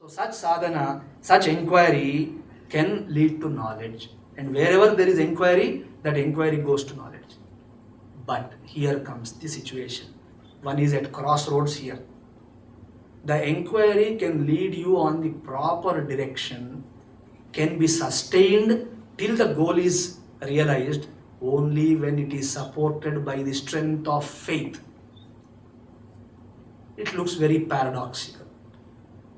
So such sadhana, such inquiry can lead to knowledge. And wherever there is inquiry, that inquiry goes to knowledge. But here comes the situation. One is at crossroads here. The inquiry can lead you on the proper direction, can be sustained till the goal is realized only when it is supported by the strength of faith. It looks very paradoxical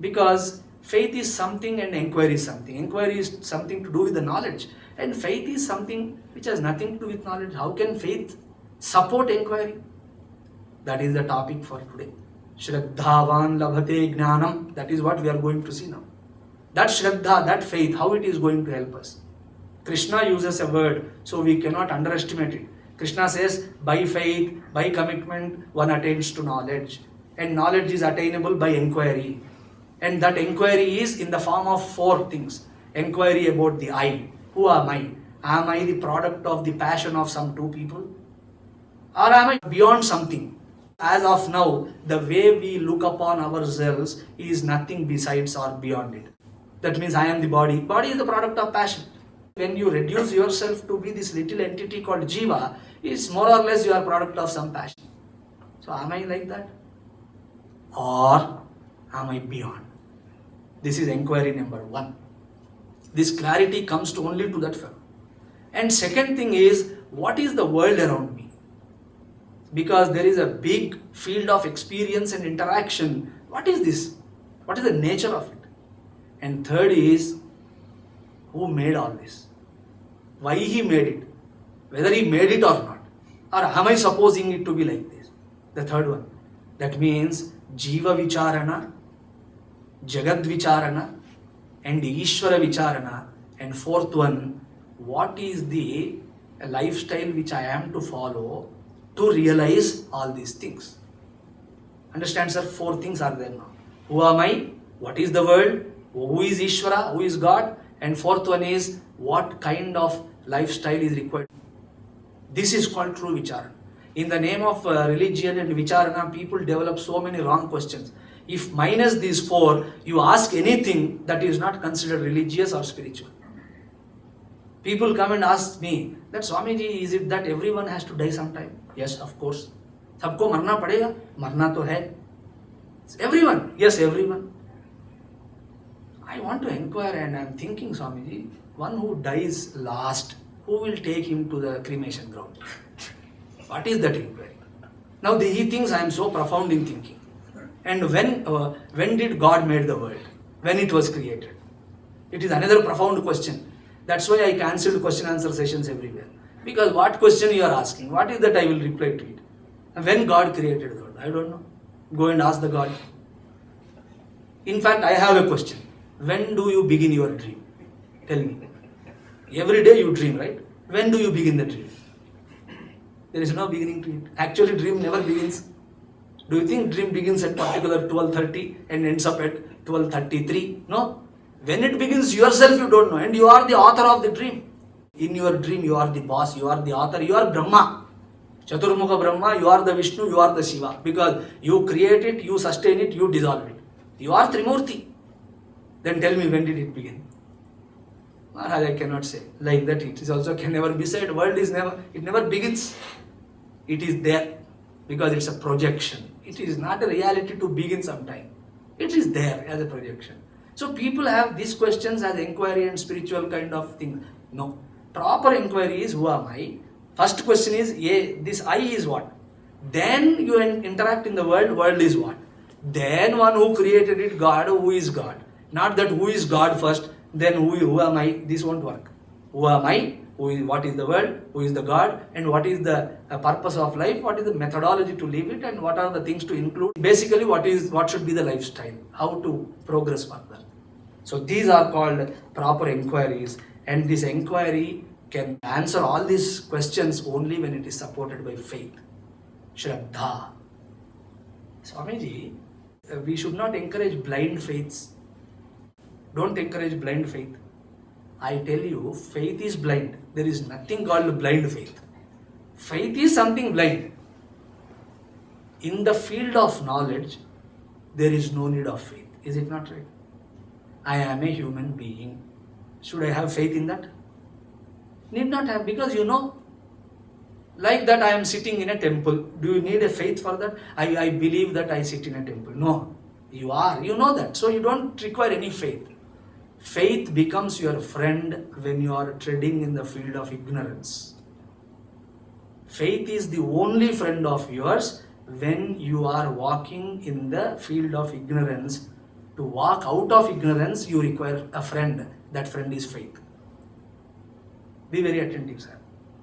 because faith is something and inquiry is something. Inquiry is something to do with the knowledge, and faith is something which has nothing to do with knowledge. How can faith support inquiry? That is the topic for today. Shraddhavan labhate jnanam. That is what we are going to see now. That Shraddha, that faith, how it is going to help us. Krishna uses a word, so we cannot underestimate it. Krishna says, by faith, by commitment, one attains to knowledge. And knowledge is attainable by inquiry. And that inquiry is in the form of four things. Inquiry about the I. Who am I? Am I the product of the passion of some two people? Or am I beyond something? As of now, the way we look upon ourselves is nothing besides or beyond it. That means I am the body. Body is the product of passion. When you reduce yourself to be this little entity called Jiva, it's more or less you are product of some passion. So am I like that? Or am I beyond? This is inquiry number one. This clarity comes to only to that fellow. And second thing is, what is the world around me? Because there is a big field of experience and interaction. What is this? What is the nature of it? And third is, who made all this? Why he made it? Whether he made it or not. Or am I supposing it to be like this? The third one. That means Jiva Vicharana, Jagad Vicharana, and Ishvara Vicharana. And fourth one, what is the lifestyle which I am to follow to realize all these things? Understand, sir? Four things are there now. Who am I? What is the world? Who is Ishvara? Who is God? And fourth one is, what kind of lifestyle is required? This is called true Vicharana. In the name of religion and Vicharana, people develop so many wrong questions. If minus these four, you ask anything that is not considered religious or spiritual. People come and ask me that, Swamiji, is it that everyone has to die sometime? Yes, of course. Sabko marna padega? Marna to hai. Everyone. Yes, everyone. I want to inquire and I am thinking, Swamiji, one who dies last, who will take him to the cremation ground? What is that inquiry? Now he thinks I am so profound in thinking. And when did God made the world? When it was created? It is another profound question. That's why I cancelled question answer sessions everywhere. Because what question you are asking? What is that I will reply to it? And when God created the world? I don't know. Go and ask the God. In fact, I have a question. When do you begin your dream? Tell me. Every day you dream, right? When do you begin the dream? There is no beginning to it. Actually, dream never begins. Do you think dream begins at particular 12:30 and ends up at 12:33? No. When it begins yourself, you don't know. And you are the author of the dream. In your dream, you are the boss, you are the author, you are Brahma. Chaturmukha Brahma, you are the Vishnu, you are the Shiva. Because you create it, you sustain it, you dissolve it. You are Trimurti. Then tell me, when did it begin? Maharaj, I cannot say. Like that, it is also can never be said. World is never, it never begins. It is there because it's a projection. It is not a reality to begin sometime. It is there as a projection. So people have these questions as inquiry and spiritual kind of thing. No. Proper inquiry is, who am I? First question is, this I is what? Then you interact in the world, world is what? Then one who created it, God, who is God? Not that who is God first, then who am I? This won't work. Who am I? What is the world? Who is the God? And what is the purpose of life? What is the methodology to live it? And what are the things to include? Basically, what should be the lifestyle? How to progress further? So these are called proper inquiries. And this inquiry can answer all these questions only when it is supported by faith. Shraddha. Swamiji, we should not encourage blind faiths. Don't encourage blind faith. I tell you, faith is blind. There is nothing called blind faith. Faith is something blind. In the field of knowledge, there is no need of faith. Is it not right? I am a human being. Should I have faith in that? Need not have, because like that I am sitting in a temple. Do you need a faith for that? I believe that I sit in a temple. No, you know that. So you don't require any faith. Faith becomes your friend when you are treading in the field of ignorance. Faith is the only friend of yours when you are walking in the field of ignorance. To walk out of ignorance, you require a friend. That friend is faith. Be very attentive, sir.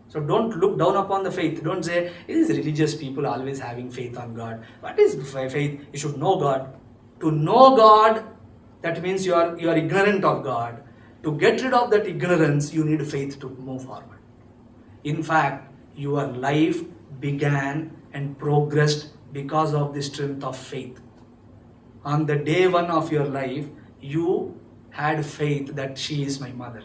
So don't look down upon the faith. Don't say, it is religious people always having faith on God. What is faith? You should know God. To know God, that means you are ignorant of God. To get rid of that ignorance, you need faith to move forward. In fact, your life began and progressed because of the strength of faith. On the day one of your life, you had faith that she is my mother.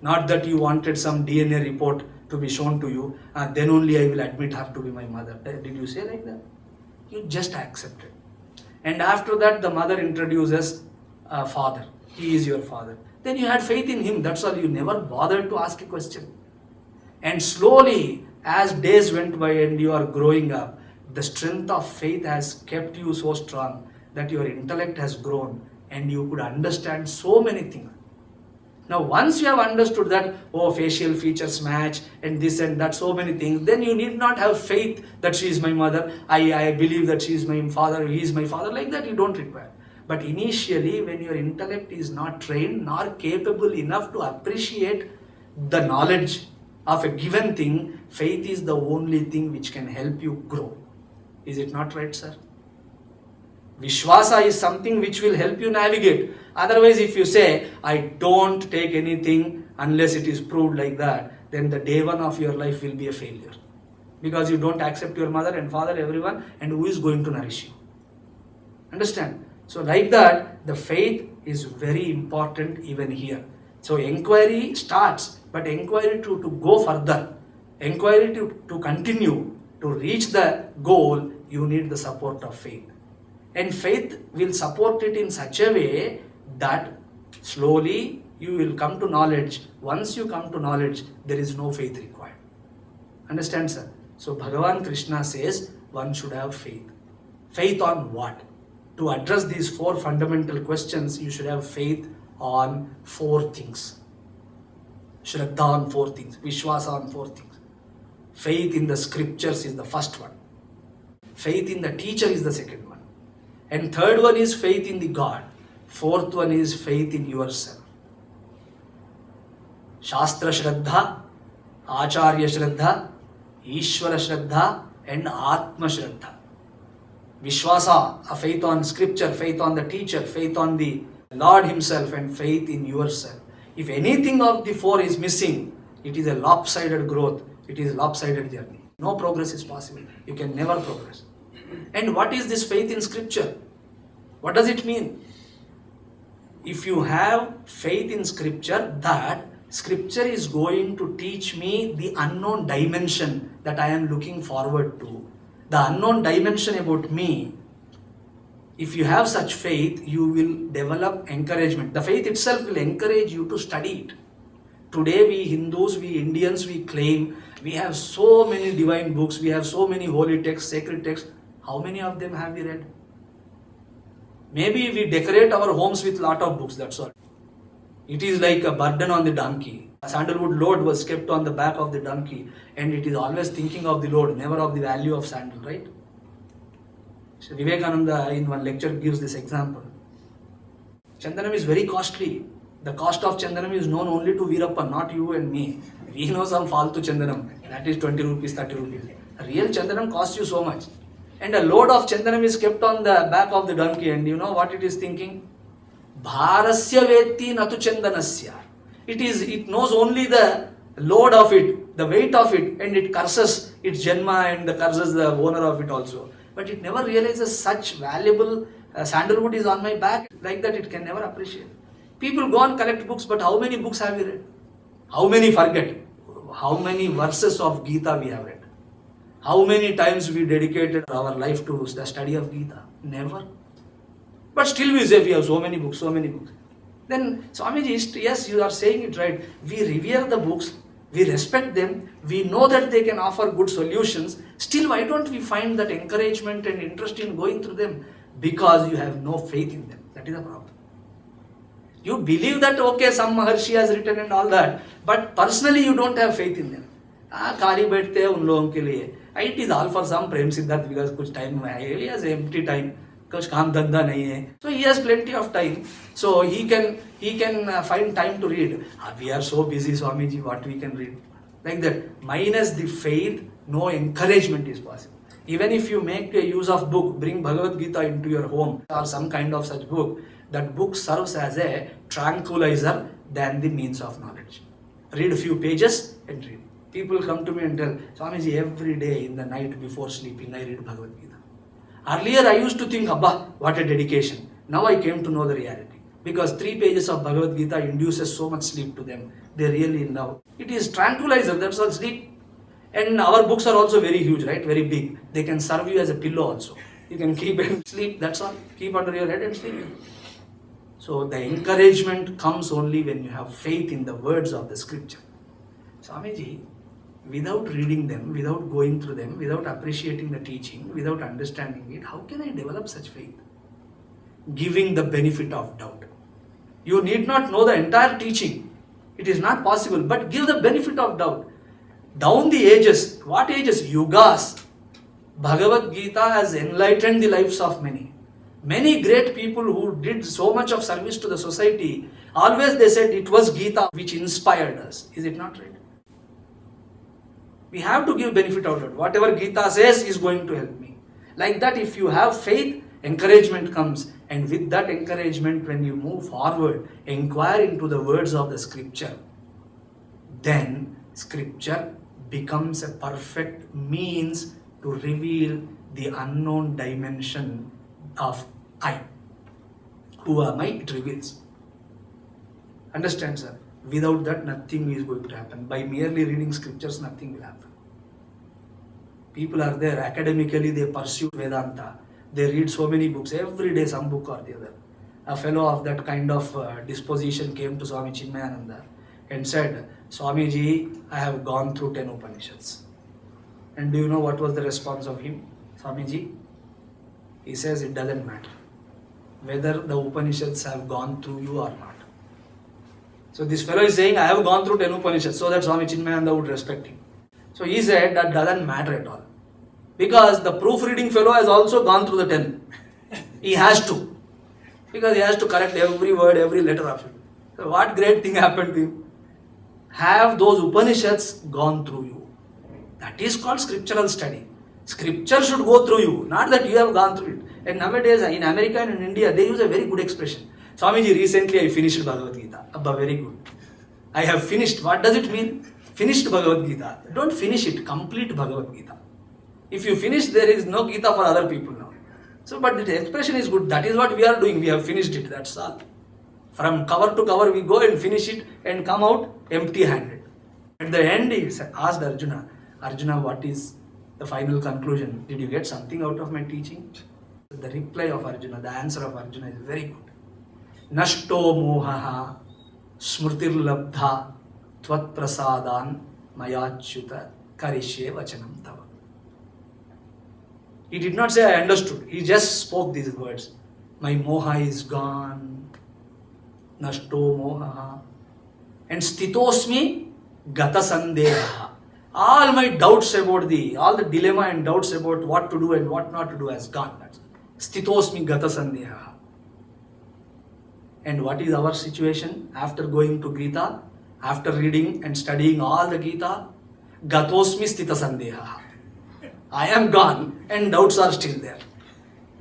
Not that you wanted some DNA report to be shown to you, then only I will admit her to be my mother. Did you say like that? You just accepted. And after that, the mother introduces a father. He is your father. Then you had faith in him. That's all. You never bothered to ask a question. And slowly, as days went by and you are growing up, the strength of faith has kept you so strong that your intellect has grown and you could understand so many things. Now, once you have understood that, facial features match and this and that, so many things, then you need not have faith that she is my mother. I believe that she is my father, he is my father. Like that, you don't require. But initially, when your intellect is not trained nor capable enough to appreciate the knowledge of a given thing, faith is the only thing which can help you grow. Is it not right, sir? Vishwasa is something which will help you navigate. Otherwise, if you say, I don't take anything unless it is proved like that, then the day one of your life will be a failure. Because you don't accept your mother and father, everyone, and who is going to nourish you? Understand? So like that, the faith is very important even here. So inquiry starts, but inquiry to go further, inquiry to continue, to reach the goal, you need the support of faith. And faith will support it in such a way that slowly you will come to knowledge. Once you come to knowledge, there is no faith required. Understand, sir? So Bhagavan Krishna says one should have faith. Faith on what? To address these four fundamental questions, you should have faith on four things. Shraddha on four things. Vishwasa on four things. Faith in the scriptures is the first one. Faith in the teacher is the second one. And third one is faith in the God. Fourth one is faith in yourself. Shastra Shraddha, Acharya Shraddha, Ishvara Shraddha and Atma Shraddha. Vishwasa, a faith on scripture, faith on the teacher, faith on the Lord himself and faith in yourself. If anything of the four is missing, it is a lopsided growth. It is a lopsided journey. No progress is possible. You can never progress. And what is this faith in scripture? What does it mean? If you have faith in scripture, that scripture is going to teach me the unknown dimension that I am looking forward to. The unknown dimension about me. If you have such faith, you will develop encouragement. The faith itself will encourage you to study it. Today we Hindus, we Indians, we claim we have so many divine books, we have so many holy texts, sacred texts. How many of them have we read? Maybe we decorate our homes with lot of books, that's all. It is like a burden on the donkey. A sandalwood load was kept on the back of the donkey and it is always thinking of the load, never of the value of sandal, right? So Vivekananda in one lecture gives this example. Chandanam is very costly. The cost of Chandanam is known only to Veerappa, not you and me. We know some faltu Chandanam, that is 20 rupees, 30 rupees. A real Chandanam costs you so much. And a load of Chandanam is kept on the back of the donkey and you know what it is thinking? Bharasya vetti natu Chandanasya. It knows only the load of it, the weight of it, and it curses its Janma and curses the owner of it also. But it never realizes such valuable sandalwood is on my back. Like that it can never appreciate. People go and collect books, but how many books have we read? How many forget? How many verses of Gita we have read? How many times we dedicated our life to the study of Gita? Never. But still we say we have so many books, so many books. Then Swamiji, yes, you are saying it right. We revere the books, we respect them, we know that they can offer good solutions. Still, why don't we find that encouragement and interest in going through them? Because you have no faith in them. That is the problem. You believe that, okay, some Maharshi has written and all that, but personally you don't have faith in them. खाली बैठते हैं उन लोगों के लिए. It is all for some Prem Siddharth because कुछ time है, he has empty time, कुछ काम धंधा नहीं है. So he has plenty of time. So he can find time to read. We are so busy, Swamiji, what we can read? Like that. Minus the faith, no encouragement is possible. Even if you make a use of book, bring Bhagavad Gita into your home or some kind of such book, that book serves as a tranquilizer than the means of knowledge. Read a few pages and read. People come to me and tell, Swamiji, every day in the night before sleeping, I read Bhagavad Gita. Earlier I used to think, Abba, what a dedication. Now I came to know the reality. Because 3 pages of Bhagavad Gita induces so much sleep to them. They really love. It is tranquilizer, that's all, sleep. And our books are also very huge, right? Very big. They can serve you as a pillow also. You can keep and sleep, that's all. Keep under your head and sleep. So the encouragement comes only when you have faith in the words of the scripture. Swamiji, without reading them, without going through them, without appreciating the teaching, without understanding it, how can I develop such faith? Giving the benefit of doubt. You need not know the entire teaching. It is not possible, but give the benefit of doubt. Down the ages, what ages? Yugas. Bhagavad Gita has enlightened the lives of many. Many great people who did so much of service to the society, always they said it was Gita which inspired us. Is it not right? We have to give benefit of doubt. Whatever Gita says is going to help me. Like that, if you have faith, encouragement comes. And with that encouragement, when you move forward, inquire into the words of the scripture, then scripture becomes a perfect means to reveal the unknown dimension of I. Who am I? It reveals. Understand, sir? Without that, nothing is going to happen. By merely reading scriptures, nothing will happen. People are there, academically they pursue Vedanta. They read so many books, every day some book or the other. A fellow of that kind of disposition came to Swami Chinmayananda and said, Swamiji, I have gone through 10 Upanishads. And do you know what was the response of him? Swamiji, he says it doesn't matter whether the Upanishads have gone through you or not. So this fellow is saying, I have gone through 10 Upanishads, so that Swami Chinmayananda would respect him. So he said that doesn't matter at all. Because the proofreading fellow has also gone through the 10. He has to. Because he has to correct every word, every letter of it. So what great thing happened to him? Have those Upanishads gone through you? That is called scriptural study. Scripture should go through you, not that you have gone through it. And nowadays in America and in India, they use a very good expression. Swamiji, recently I finished Bhagavad Gita. Abba, very good. I have finished. What does it mean? Finished Bhagavad Gita. Don't finish it. Complete Bhagavad Gita. If you finish, there is no Gita for other people now. So, but the expression is good. That is what we are doing. We have finished it. That's all. From cover to cover, we go and finish it and come out empty-handed. At the end, he asked Arjuna, Arjuna, what is the final conclusion? Did you get something out of my teaching? The reply of Arjuna, the answer of Arjuna is very good. Nashto mohaha smrutir labdha tvat prasadan mayachyuta karishye vachanam tava. He did not say I understood. He just spoke these words. My moha is gone. Nashto mohaha. And stitosmi gata sandeha. All my doubts about all the dilemma and doubts about what to do and what not to do has gone. Stitosmi gata sandeha. And what is our situation after going to Gita? After reading and studying all the Gita? Gatosmi stita sandeha. I am gone and doubts are still there.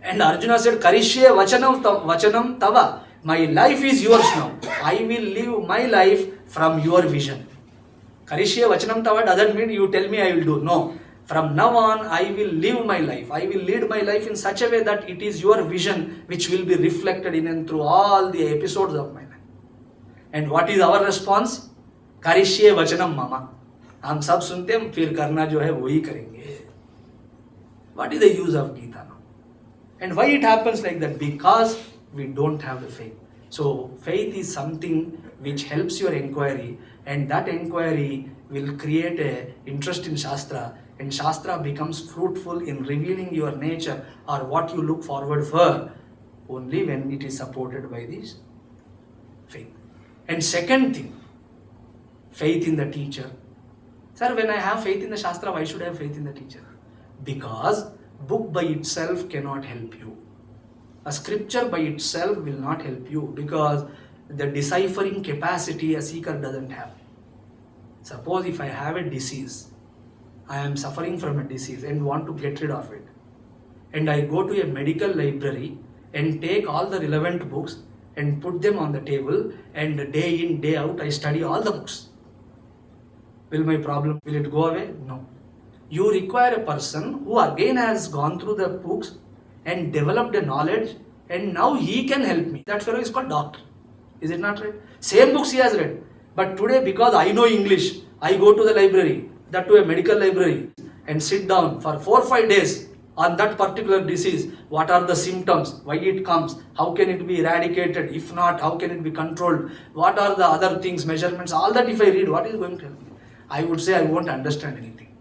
And Arjuna said, Karishye vachanam tava. My life is yours now. I will live my life from your vision. Karishye vachanam tava doesn't mean you tell me I will do. No. From now on, I will live my life. I will lead my life in such a way that it is your vision which will be reflected in and through all the episodes of my life. And what is our response? Karishye vachanam mama. हम सब सुनते हैं फिर करना जो है वही करेंगे. What is the use of Gita now? And why it happens like that? Because we don't have the faith. So faith is something which helps your inquiry, and that inquiry will create a interest in Shastra, and Shastra becomes fruitful in revealing your nature or what you look forward for only when it is supported by this faith. And second thing, faith in the teacher. Sir, when I have faith in the Shastra, why should I have faith in the teacher? Because book by itself cannot help you. A scripture by itself will not help you, because the deciphering capacity a seeker doesn't have. Suppose if I have a disease, I am suffering from a disease and want to get rid of it, and I go to a medical library and take all the relevant books and put them on the table, and day in, day out I study all the books. Will my problem, will it go away? No. You require a person who again has gone through the books and developed a knowledge, and now he can help me. That fellow is called doctor. Is it not right? Same books he has read. But today, because I know English, I go to the library, that to a medical library, and sit down for 4 or 5 days on that particular disease. What are the symptoms? Why it comes? How can it be eradicated? If not, how can it be controlled? What are the other things, measurements? All that if I read, what is going to help me? I would say I won't understand anything.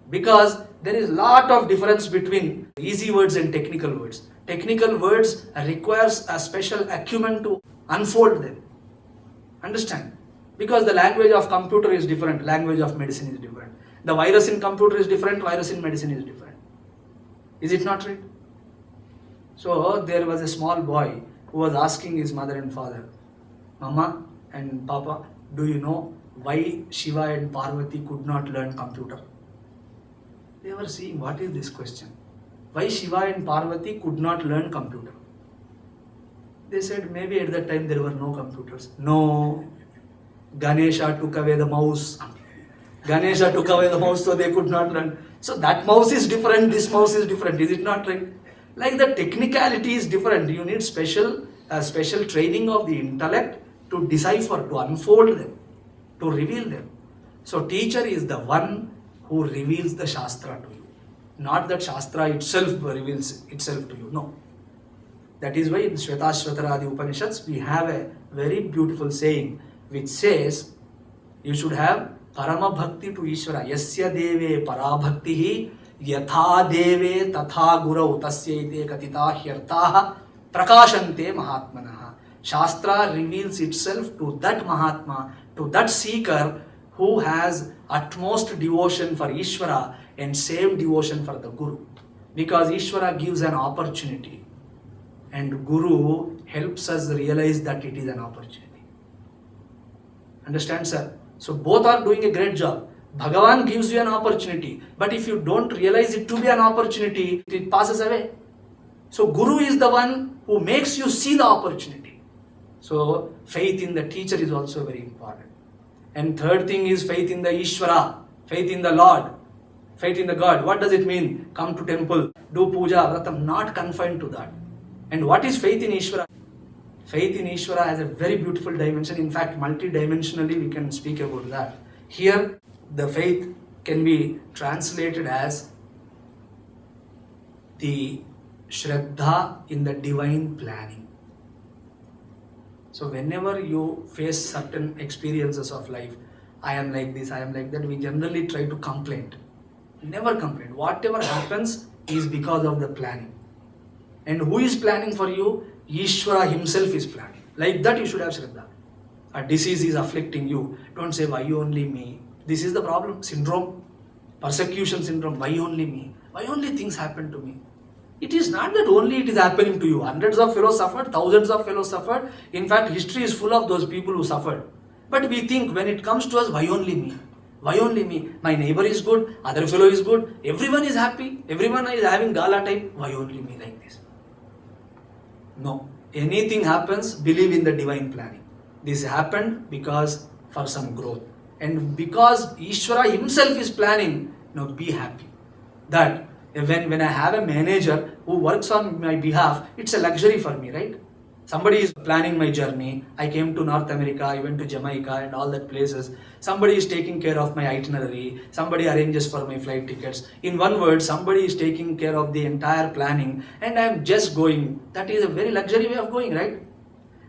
Because there is lot of difference between easy words and technical words. Technical words requires a special acumen to unfold them. Understand? Because the language of computer is different, language of medicine is different. The virus in computer is different, virus in medicine is different. Is it not right? So there was a small boy who was asking his mother and father, Mama and Papa, do you know why Shiva and Parvati could not learn computer? They were seeing, what is this question? Why Shiva and Parvati could not learn computer? They said, maybe at that time there were no computers. No. Ganesha took away the mouse. Ganesha took away the mouse, so they could not learn. So that mouse is different, this mouse is different. Is it not right? Like the technicality is different. You need special training of the intellect to decipher, to unfold them, to reveal them. So teacher is the one who reveals the Shastra to you. Not that Shastra itself reveals itself to you. No. That is why in Shvetashvataradi Upanishads we have a very beautiful saying which says you should have Parama Bhakti to Ishvara. Yasya deve parabhaktihi yatha deve tatha gurau tasya ite katita hyartaha prakashante mahatmanaha. Shastra reveals itself to that Mahatma, to that seeker who has utmost devotion for Ishvara and same devotion for the Guru. Because Ishvara gives an opportunity and Guru helps us realize that it is an opportunity. Understand, sir? So both are doing a great job. Bhagavan gives you an opportunity, but if you don't realize it to be an opportunity, it passes away. So Guru is the one who makes you see the opportunity. So faith in the teacher is also very important. And third thing is faith in the Ishvara, faith in the Lord, faith in the God. What does it mean? Come to temple, do puja, vratam, not confined to that. And what is faith in Ishvara? Faith in Ishvara has a very beautiful dimension. In fact, multidimensionally we can speak about that. Here, the faith can be translated as the Shraddha in the divine planning. So whenever you face certain experiences of life, I am like this, I am like that, we generally try to complain. Never complain. Whatever happens is because of the planning. And who is planning for you? Ishvara himself is planning. Like that you should have Shraddha. A disease is afflicting you. Don't say, why only me? This is the problem. Syndrome. Persecution syndrome. Why only me? Why only things happen to me? It is not that only it is happening to you. Hundreds of fellows suffered, thousands of fellows suffered. In fact, history is full of those people who suffered. But we think when it comes to us, why only me? Why only me? My neighbor is good, other fellow is good, everyone is happy, everyone is having gala time. Why only me like this? No. Anything happens, believe in the divine planning. This happened because for some growth. And because Ishvara himself is planning, now be happy. That when I have a manager who works on my behalf, it's a luxury for me, right? Somebody is planning my journey. I came to North America, I went to Jamaica and all that places. Somebody is taking care of my itinerary. Somebody arranges for my flight tickets. In one word, somebody is taking care of the entire planning and I am just going. That is a very luxury way of going, right?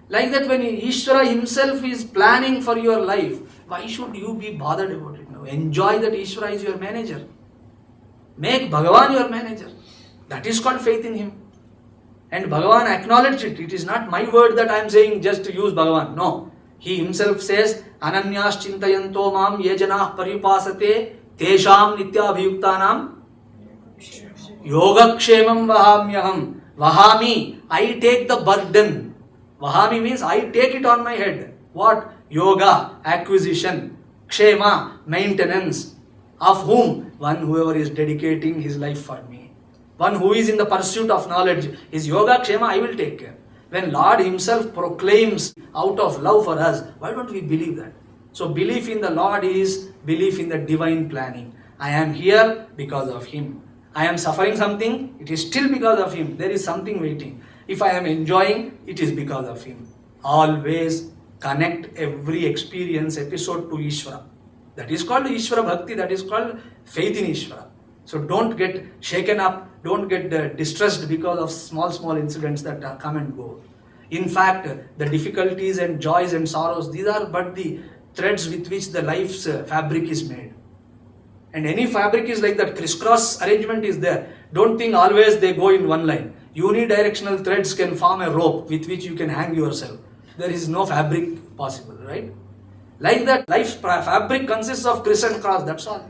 Like that, when Ishvara himself is planning for your life, why should you be bothered about it now? Enjoy that Ishvara is your manager. Make Bhagavan your manager. That is called faith in him. And Bhagavan acknowledged it. It is not my word that I am saying just to use Bhagavan. No. He himself says, Ananyas chintayanto mam ye janah paripasate tesham nityabhiyuktanam yogakshemam vahamyaham. Vahami, I take the burden. Vahami means I take it on my head. What? Yoga, acquisition, kshema, maintenance. Of whom? One whoever is dedicating his life for me. One who is in the pursuit of knowledge. His yoga kshema I will take care. When Lord himself proclaims out of love for us, why don't we believe that? So belief in the Lord is belief in the divine planning. I am here because of him. I am suffering something, it is still because of him. There is something waiting. If I am enjoying, it is because of him. Always connect every experience episode to Ishvara. That is called Ishvara Bhakti, that is called faith in Ishvara. So don't get shaken up, don't get distressed because of small incidents that come and go. In fact, the difficulties and joys and sorrows, these are but the threads with which the life's fabric is made. And any fabric is like that, crisscross arrangement is there. Don't think always they go in one line. Unidirectional threads can form a rope with which you can hang yourself. There is no fabric possible, right? Like that, life's fabric consists of criss and cross, that's all.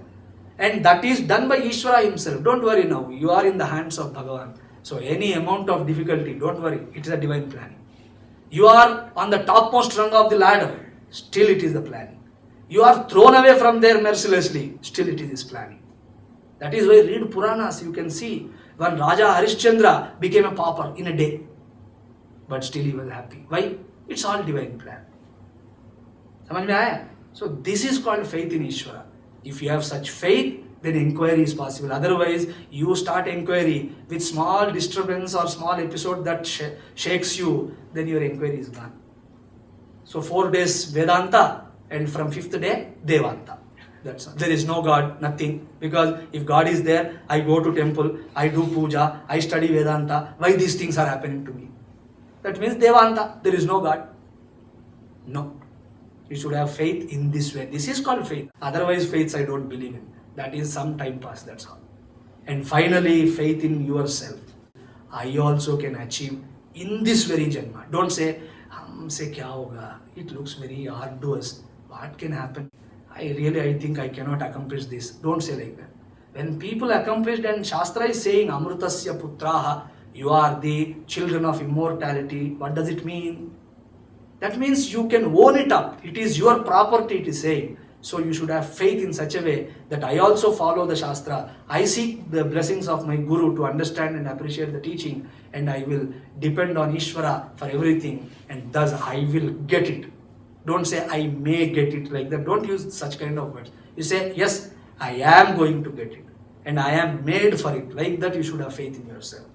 And that is done by Ishvara himself. Don't worry now, you are in the hands of Bhagavan. So any amount of difficulty, don't worry, it is a divine planning. You are on the topmost rung of the ladder, still it is the planning. You are thrown away from there mercilessly, still it is his planning. That is why read Puranas, you can see when Raja Harishchandra became a pauper in a day. But still he was happy. Why? It's all divine plan. Samajh mein aaya? So this is called faith in Ishvara. If you have such faith, then inquiry is possible. Otherwise, you start inquiry with small disturbance or small episode that shakes you, then your inquiry is gone. So 4 days Vedanta and from 5th day Devanta. That's all. There is no God, nothing. Because if God is there, I go to temple, I do puja, I study Vedanta. Why these things are happening to me? That means Devanta, there is no God. No. You should have faith in this way. This is called faith. Otherwise, faiths I don't believe in. That is some time pass, that's all. And finally, faith in yourself. I also can achieve in this very Janma. Don't say, humse kya hoga? It looks very arduous. What can happen? I think I cannot accomplish this. Don't say like that. When people accomplished and Shastra is saying, Amrutasya putraha, you are the children of immortality. What does it mean? That means you can own it up. It is your property, it is saying. So you should have faith in such a way that I also follow the Shastra. I seek the blessings of my Guru to understand and appreciate the teaching, and I will depend on Ishvara for everything, and thus I will get it. Don't say I may get it like that. Don't use such kind of words. You say, yes, I am going to get it, and I am made for it. Like that you should have faith in yourself.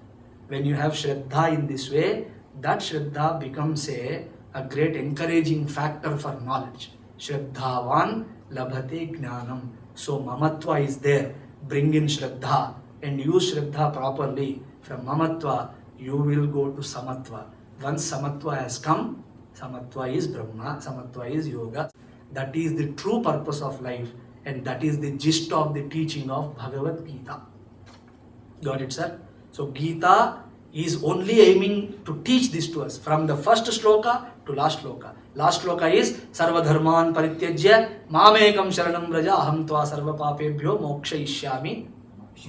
When you have Shraddha in this way, that Shraddha becomes a great encouraging factor for knowledge. Shraddhavan labhate jnanam. So mamatva is there. Bring in Shraddha and use Shraddha properly. From mamatva, you will go to samatva. Once samatva has come, samatva is Brahma, samatva is yoga. That is the true purpose of life, and that is the gist of the teaching of Bhagavad Gita. Got it, sir? So Gita is only aiming to teach this to us from the first shloka to last shloka. Last shloka is Sarva Dharman Parityajya Mamekam Sharanam Vraja Aham Tva Sarva Papebhyo Mokshayishyami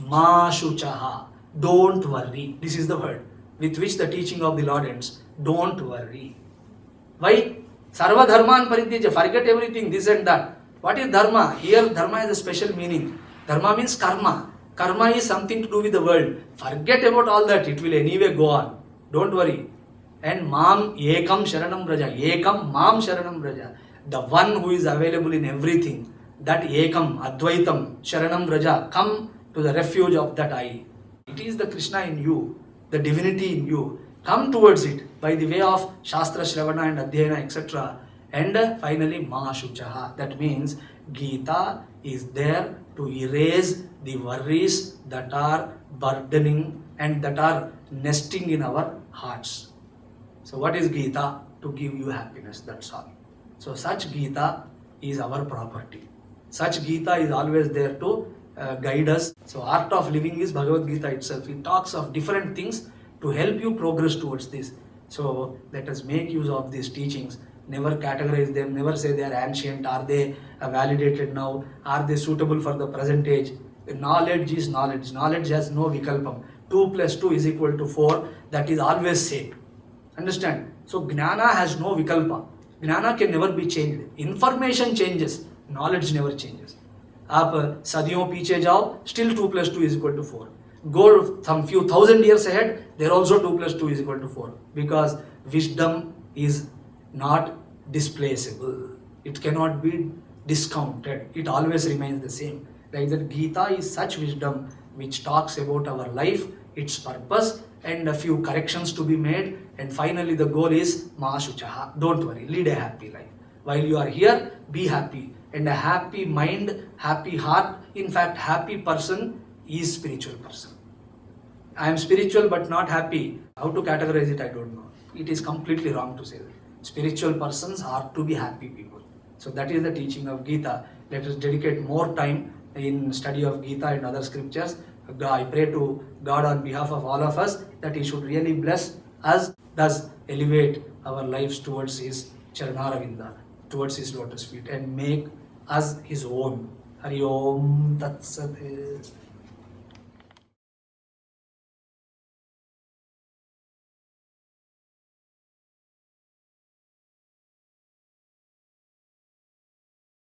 Ma Shuchaha. Don't worry. This is the word with which the teaching of the Lord ends. Don't worry. Why? Sarva Dharman Parityajya. Forget everything, this and that. What is Dharma? Here Dharma has a special meaning. Dharma means karma. Karma is something to do with the world. Forget about all that. It will anyway go on. Don't worry. And Mam Ekam Sharanam Braja. Ekam Mam Sharanam Braja. The one who is available in everything. That Ekam, Advaitam, Sharanam Braja. Come to the refuge of that I. It is the Krishna in you. The divinity in you. Come towards it. by the way of Shastra Shravana and Adhyayana, etc. And finally, Ma Shuchaha. That means Gita is there to erase the worries that are burdening and that are nesting in our hearts. So what is Gita? To give you happiness, that's all. So such Gita is our property. Such Gita is always there to guide us. So Art of Living is Bhagavad Gita itself. It talks of different things to help you progress towards this. So let us make use of these teachings. Never categorize them, never say they are ancient, are they validated now, are they suitable for the present age. Knowledge is knowledge. Knowledge has no vikalpam. 2 plus 2 is equal to 4. That is always same. Understand? So Gnana has no vikalpa. Gnana can never be changed. Information changes. Knowledge never changes. आप सदियों पीछे जाओ, still 2 plus 2 is equal to 4. Go some few thousand years ahead, there also 2 plus 2 is equal to 4. Because wisdom is not displaceable. It cannot be discounted. It always remains the same. Like that, Gita is such wisdom which talks about our life, its purpose, and a few corrections to be made. And finally, the goal is Ma Shuchaha. Don't worry, lead a happy life. While you are here, be happy. And a happy mind, happy heart, in fact, happy person is spiritual person. I am spiritual but not happy. How to categorize it, I don't know. It is completely wrong to say that. Spiritual persons are to be happy people. So that is the teaching of Gita. Let us dedicate more time in study of Gita and other scriptures. I pray to God on behalf of all of us that He should really bless us, thus elevate our lives towards His Charanaravinda, towards His lotus feet, and make us His own. Hari Om Tat Sat.